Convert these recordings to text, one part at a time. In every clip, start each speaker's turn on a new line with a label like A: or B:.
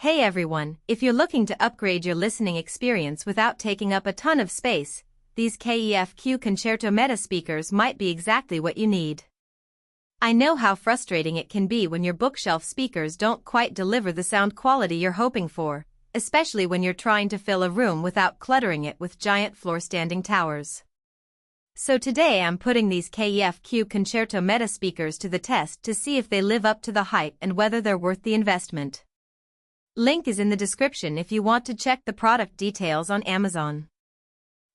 A: Hey everyone, if you're looking to upgrade your listening experience without taking up a ton of space, these KEF-Q Concerto Meta speakers might be exactly what you need. I know how frustrating it can be when your bookshelf speakers don't quite deliver the sound quality you're hoping for, especially when you're trying to fill a room without cluttering it with giant floor-standing towers. So today I'm putting these KEF-Q Concerto Meta speakers to the test to see if they live up to the hype and whether they're worth the investment. Link is in the description if you want to check the product details on Amazon.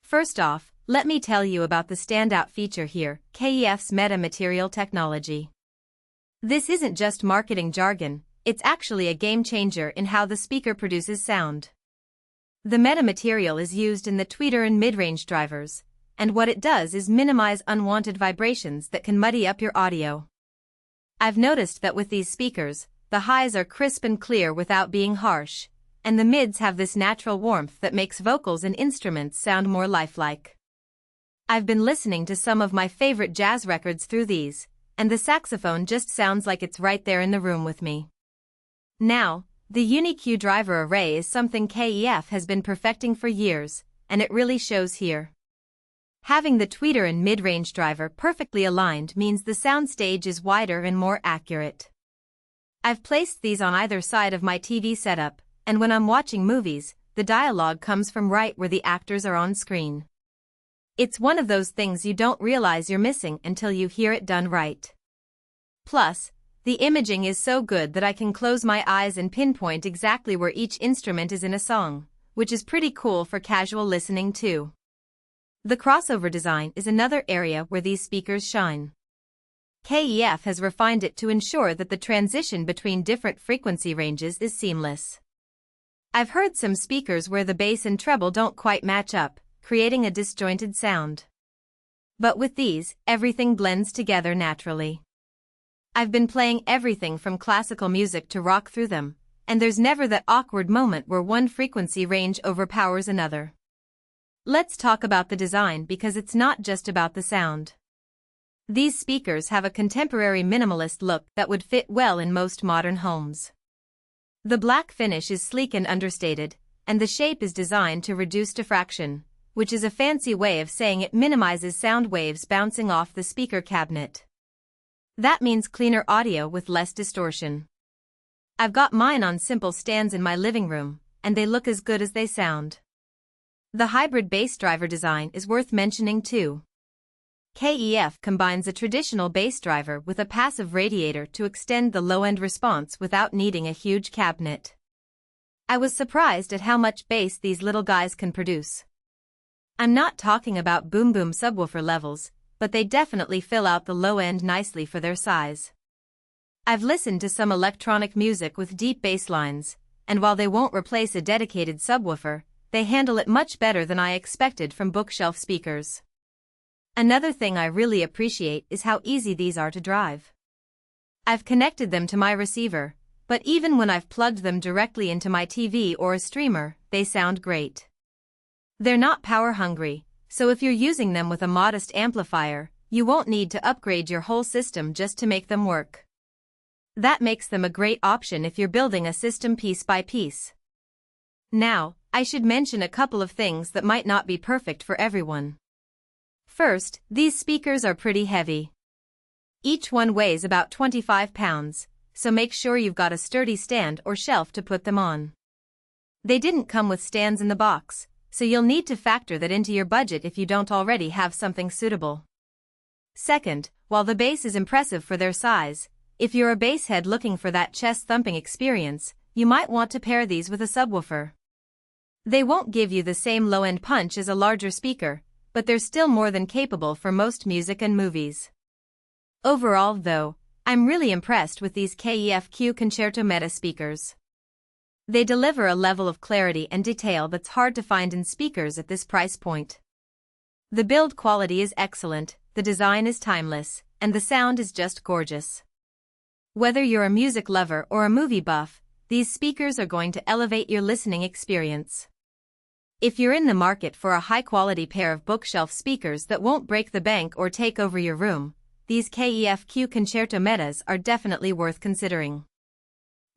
A: First off, let me tell you about the standout feature here, KEF's Meta Material technology. This isn't just marketing jargon, it's actually a game changer in how the speaker produces sound. The Meta Material is used in the tweeter and mid-range drivers, and what it does is minimize unwanted vibrations that can muddy up your audio. I've noticed that with these speakers, the highs are crisp and clear without being harsh, and the mids have this natural warmth that makes vocals and instruments sound more lifelike. I've been listening to some of my favorite jazz records through these, and the saxophone just sounds like it's right there in the room with me. Now, the Uni-Q driver array is something KEF has been perfecting for years, and it really shows here. Having the tweeter and mid-range driver perfectly aligned means the soundstage is wider and more accurate. I've placed these on either side of my TV setup, and when I'm watching movies, the dialogue comes from right where the actors are on screen. It's one of those things you don't realize you're missing until you hear it done right. Plus, the imaging is so good that I can close my eyes and pinpoint exactly where each instrument is in a song, which is pretty cool for casual listening too. The crossover design is another area where these speakers shine. KEF has refined it to ensure that the transition between different frequency ranges is seamless. I've heard some speakers where the bass and treble don't quite match up, creating a disjointed sound. But with these, everything blends together naturally. I've been playing everything from classical music to rock through them, and there's never that awkward moment where one frequency range overpowers another. Let's talk about the design because it's not just about the sound. These speakers have a contemporary minimalist look that would fit well in most modern homes. The black finish is sleek and understated, and the shape is designed to reduce diffraction, which is a fancy way of saying it minimizes sound waves bouncing off the speaker cabinet. That means cleaner audio with less distortion. I've got mine on simple stands in my living room, and they look as good as they sound. The hybrid bass driver design is worth mentioning too. KEF combines a traditional bass driver with a passive radiator to extend the low-end response without needing a huge cabinet. I was surprised at how much bass these little guys can produce. I'm not talking about boom-boom subwoofer levels, but they definitely fill out the low end nicely for their size. I've listened to some electronic music with deep bass lines, and while they won't replace a dedicated subwoofer, they handle it much better than I expected from bookshelf speakers. Another thing I really appreciate is how easy these are to drive. I've connected them to my receiver, but even when I've plugged them directly into my TV or a streamer, they sound great. They're not power hungry, so if you're using them with a modest amplifier, you won't need to upgrade your whole system just to make them work. That makes them a great option if you're building a system piece by piece. Now, I should mention a couple of things that might not be perfect for everyone. First, these speakers are pretty heavy. Each one weighs about 25 pounds, so make sure you've got a sturdy stand or shelf to put them on. They didn't come with stands in the box, so you'll need to factor that into your budget if you don't already have something suitable. Second, while the bass is impressive for their size, if you're a bass head looking for that chest-thumping experience, you might want to pair these with a subwoofer. They won't give you the same low-end punch as a larger speaker, but they're still more than capable for most music and movies. Overall, though, I'm really impressed with these KEF-Q Concerto Meta speakers. They deliver a level of clarity and detail that's hard to find in speakers at this price point. The build quality is excellent, the design is timeless, and the sound is just gorgeous. Whether you're a music lover or a movie buff, these speakers are going to elevate your listening experience. If you're in the market for a high-quality pair of bookshelf speakers that won't break the bank or take over your room, these KEF-Q Concerto Metas are definitely worth considering.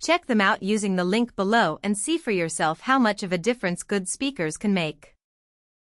A: Check them out using the link below and see for yourself how much of a difference good speakers can make.